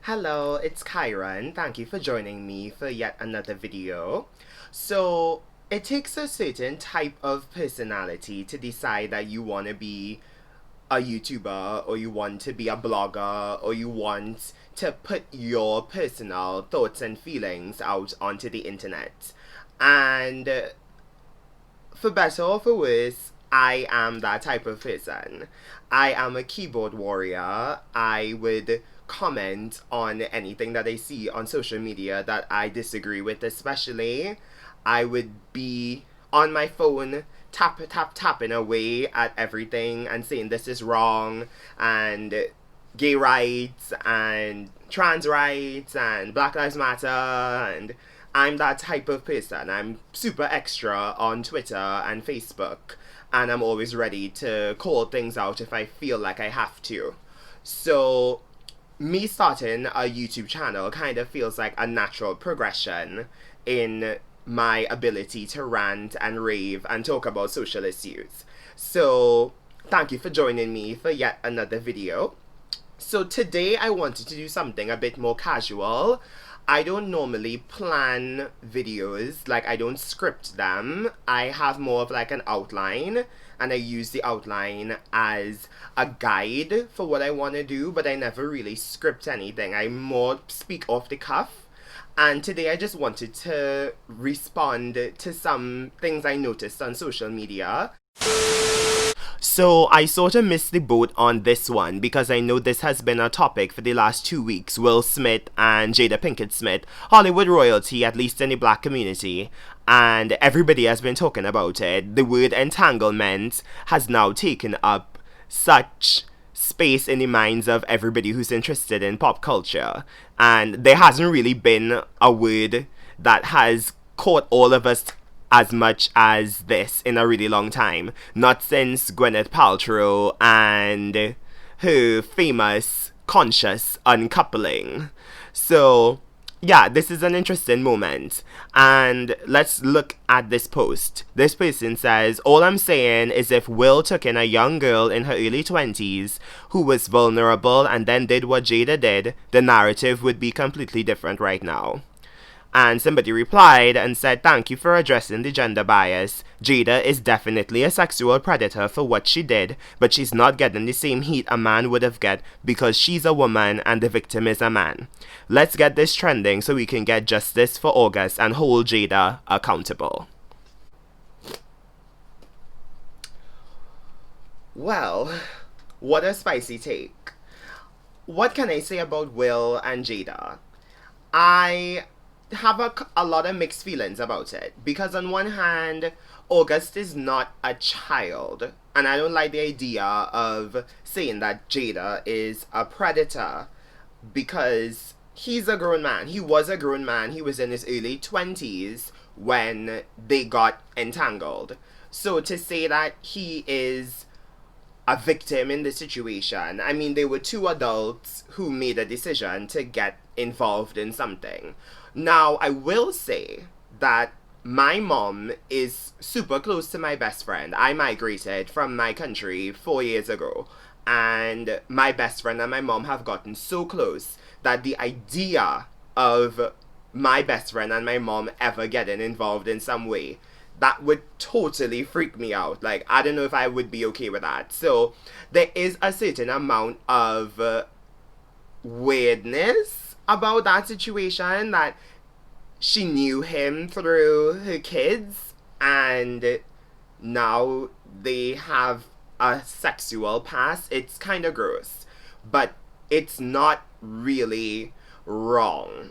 Hello, it's Kyron. Thank you for joining me for yet another video. So, it takes a certain type of personality to decide that you want to be a YouTuber or you want to be a blogger or you want to put your personal thoughts and feelings out onto the internet. And for better or for worse, I am that type of person. I am a keyboard warrior. I would comment on anything that I see on social media that I disagree with, especially. I would be on my phone tapping away at everything and saying this is wrong and gay rights and trans rights and Black Lives Matter, and I'm that type of person. I'm super extra on Twitter and Facebook, and I'm always ready to call things out if I feel like I have to. So, me starting a YouTube channel kind of feels like a natural progression in my ability to rant and rave and talk about social issues. So, thank you for joining me for yet another video. So today I wanted to do something a bit more casual. I don't normally plan videos, like I don't script them. I have more of like an outline and I use the outline as a guide for what I want to do, but I never really script anything. I more speak off the cuff. And today I just wanted to respond to some things I noticed on social media. So I sort of missed the boat on this one because I know this has been a topic for the last 2 weeks. Will Smith and Jada Pinkett-Smith, Hollywood royalty, at least in the black community, and everybody has been talking about it. The word entanglement has now taken up such space in the minds of everybody who's interested in pop culture, and there hasn't really been a word that has caught all of us as much as this in a really long time. Not since Gwyneth Paltrow and her famous conscious uncoupling. So, yeah, this is an interesting moment. And let's look at this post. This person says, all I'm saying is if Will took in a young girl in her early 20s who was vulnerable and then did what Jada did, the narrative would be completely different right now. And somebody replied and said, thank you for addressing the gender bias. Jada is definitely a sexual predator for what she did, but she's not getting the same heat a man would have get because she's a woman and the victim is a man. Let's get this trending so we can get justice for August and hold Jada accountable. Well, what a spicy take. What can I say about Will and Jada? I have a lot of mixed feelings about it because on one hand August is not a child, and I don't like the idea of saying that Jada is a predator because he's a grown man. He was a grown man. He was in his early 20s when they got entangled. So to say that he is a victim in the situation, I mean, they were two adults who made a decision to get involved in something. Now, I will say that my mom is super close to my best friend. I migrated from my country 4 years ago, and my best friend and my mom have gotten so close that the idea of my best friend and my mom ever getting involved in some way, that would totally freak me out. Like, I don't know if I would be okay with that. So, there is a certain amount of weirdness about that situation, that she knew him through her kids and now they have a sexual past. It's kind of gross, but it's not really wrong.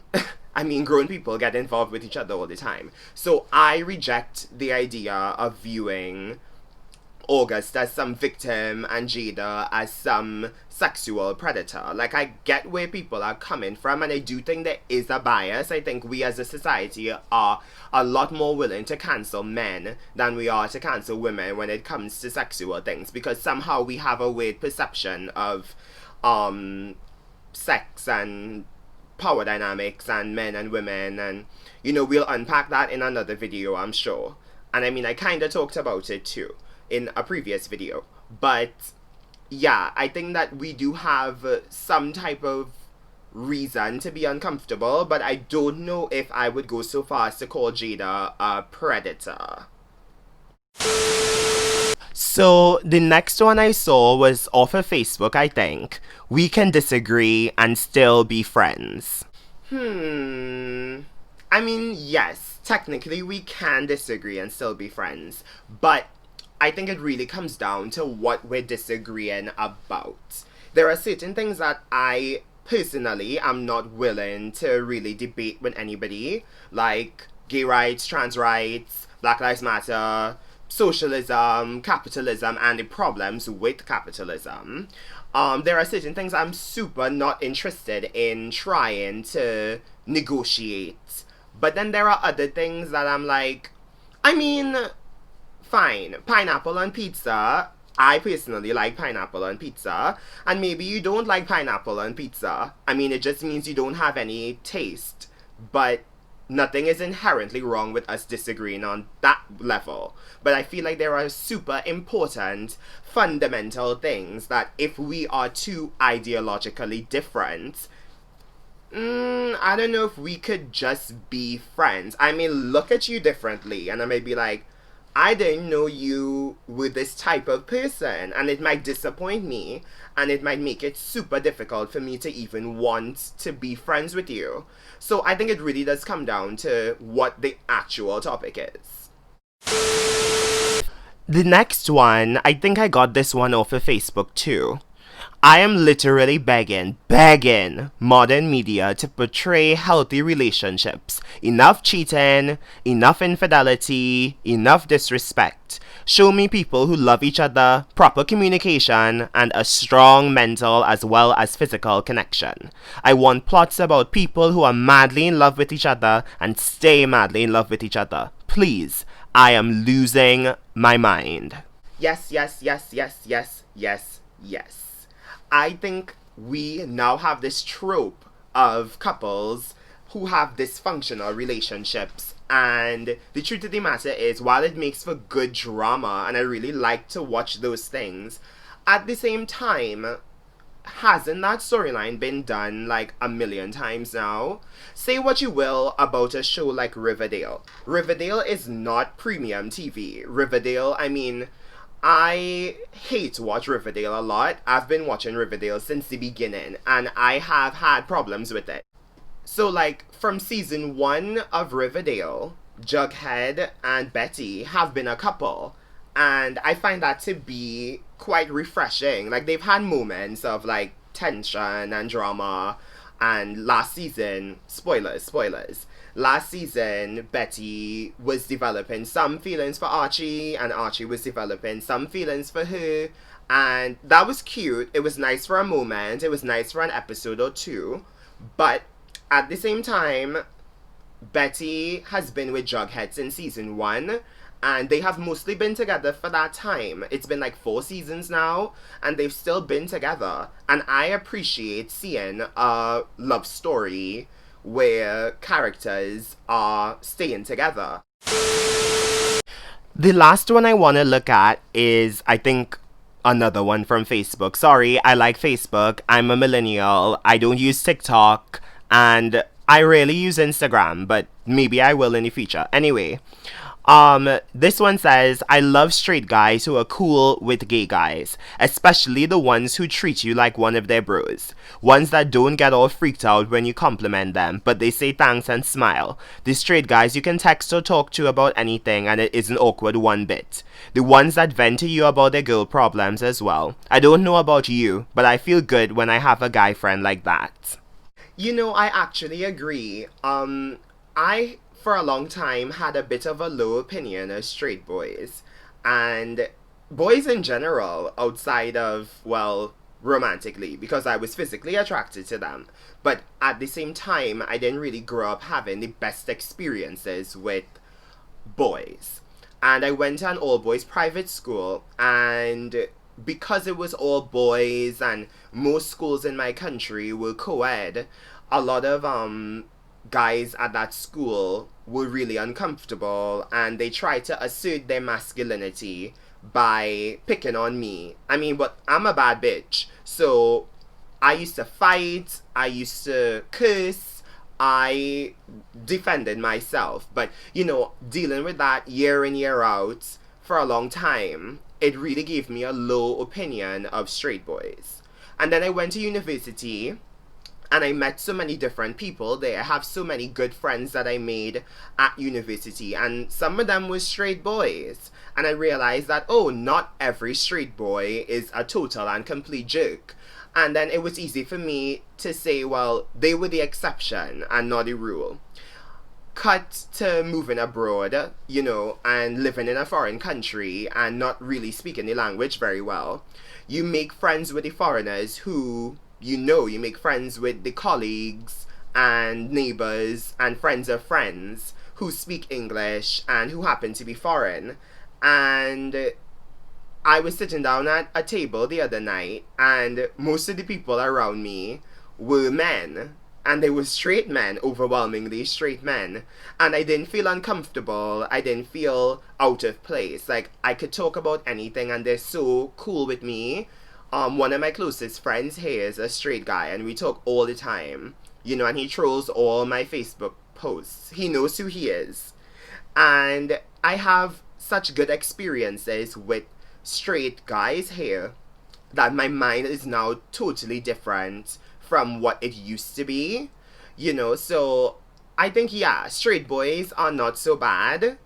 I mean, grown people get involved with each other all the time. So I reject the idea of viewing August as some victim and Jada as some sexual predator. Like, I get where people are coming from, and I do think there is a bias. I think we as a society are a lot more willing to cancel men than we are to cancel women when it comes to sexual things, because somehow we have a weird perception of sex and power dynamics and men and women, and we'll unpack that in another video, I'm sure. And I mean, I kind of talked about it too in a previous video, but yeah, I think that we do have some type of reason to be uncomfortable, but I don't know if I would go so far as to call Jada a predator. So the next one I saw was off of Facebook, I think. We can disagree and still be friends. I mean, yes, technically we can disagree and still be friends, but I think it really comes down to what we're disagreeing about. There are certain things that I personally am not willing to really debate with anybody, like gay rights, trans rights, Black Lives Matter, socialism, capitalism, and the problems with capitalism. There are certain things I'm super not interested in trying to negotiate. But then there are other things that I'm like, I mean, fine, pineapple on pizza. I personally like pineapple on pizza, and maybe you don't like pineapple on pizza. I mean, it just means you don't have any taste. But nothing is inherently wrong with us disagreeing on that level. But I feel like there are super important, fundamental things that if we are too ideologically different, I don't know if we could just be friends. I may look at you differently, and I may be like, I didn't know you were this type of person, and it might disappoint me, and it might make it super difficult for me to even want to be friends with you. So I think it really does come down to what the actual topic is. The next one, I think I got this one off of Facebook too. I am literally begging modern media to portray healthy relationships. Enough cheating, enough infidelity, enough disrespect. Show me people who love each other, proper communication, and a strong mental as well as physical connection. I want plots about people who are madly in love with each other and stay madly in love with each other. Please, I am losing my mind. Yes, yes, yes, yes, yes, yes, yes. I think we now have this trope of couples who have dysfunctional relationships. And the truth of the matter is, while it makes for good drama, and I really like to watch those things, at the same time, hasn't that storyline been done like a million times now? Say what you will about a show like Riverdale. Riverdale is not premium TV. Riverdale, I mean, I hate to watch Riverdale a lot. I've been watching Riverdale since the beginning, and I have had problems with it. So, like, from season 1 of Riverdale, Jughead and Betty have been a couple, and I find that to be quite refreshing. Like, they've had moments of, like, tension and drama, and last season, spoilers. Last season, Betty was developing some feelings for Archie, and Archie was developing some feelings for her. And that was cute. It was nice for a moment. It was nice for an episode or two. But at the same time, Betty has been with Jughead since season 1. And they have mostly been together for that time. It's been like 4 seasons now, and they've still been together. And I appreciate seeing a love story where characters are staying together. The last one I want to look at is, I think, another one from Facebook. Sorry, I like Facebook. I'm a millennial. I don't use TikTok. And I rarely use Instagram, but maybe I will in the future. Anyway, this one says, I love straight guys who are cool with gay guys, especially the ones who treat you like one of their bros. Ones that don't get all freaked out when you compliment them, but they say thanks and smile. The straight guys you can text or talk to about anything and it isn't awkward one bit. The ones that vent to you about their girl problems as well. I don't know about you, but I feel good when I have a guy friend like that. You know, I actually agree. I for a long time had a bit of a low opinion of straight boys, and boys in general outside of, well, romantically, because I was physically attracted to them. But at the same time, I didn't really grow up having the best experiences with boys. And I went to an all boys private school, and because it was all boys and most schools in my country were co-ed, a lot of guys at that school were really uncomfortable, and they tried to assert their masculinity by picking on me. I mean, but I'm a bad bitch, so I used to fight, I used to curse, I defended myself. But, dealing with that year in, year out for a long time, it really gave me a low opinion of straight boys. And then I went to university and I met so many different people there. I have so many good friends that I made at university, and some of them were straight boys. And I realized that, oh, not every straight boy is a total and complete jerk. And then it was easy for me to say, well, they were the exception and not the rule. Cut to moving abroad, and living in a foreign country and not really speaking the language very well. You make friends with the foreigners who, you make friends with the colleagues and neighbors and friends of friends who speak English and who happen to be foreign. And I was sitting down at a table the other night, and most of the people around me were men. And they were straight men, overwhelmingly straight men. And I didn't feel uncomfortable. I didn't feel out of place. Like, I could talk about anything, and they're so cool with me. One of my closest friends here is a straight guy, and we talk all the time. And he trolls all my Facebook posts. He knows who he is. And I have such good experiences with straight guys here that my mind is now totally different from what it used to be, so I think, yeah, straight boys are not so bad,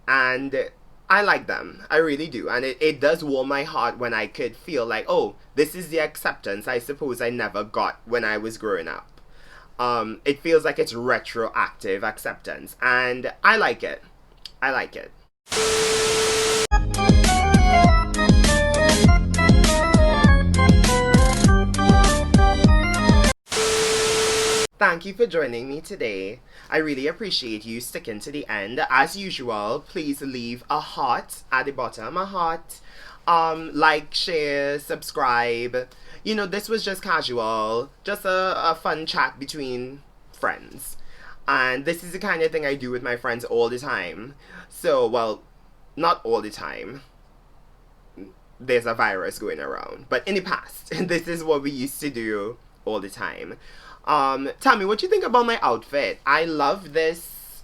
and I like them, I really do, and it does warm my heart when I could feel like, oh, this is the acceptance I suppose I never got when I was growing up. It feels like it's retroactive acceptance, and I like it. Thank you for joining me today. I really appreciate you sticking to the end. As usual, please leave a heart at the bottom, a heart. Like, share, subscribe. This was just casual, just a fun chat between friends. And this is the kind of thing I do with my friends all the time. So, well, not all the time. There's a virus going around. But in the past, this is what we used to do all the time. Tell me what you think about my outfit. I love this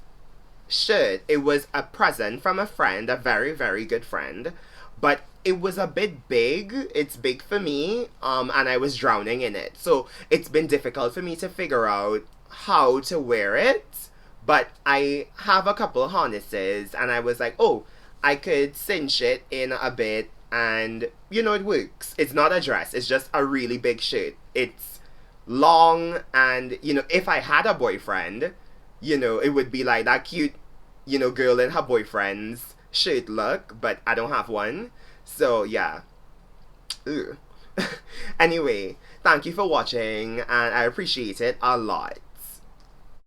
shirt. It was a present from a friend, a very, very good friend, but it was a bit big. It's big for me, and I was drowning in it. So it's been difficult for me to figure out how to wear it, but I have a couple harnesses, and I was like, oh, I could cinch it in a bit, and, it works. It's not a dress. It's just a really big shirt. It's long, and if I had a boyfriend, it would be like that cute girl and her boyfriend's shirt look, but I don't have one, so yeah. Anyway, thank you for watching, and I appreciate it a lot.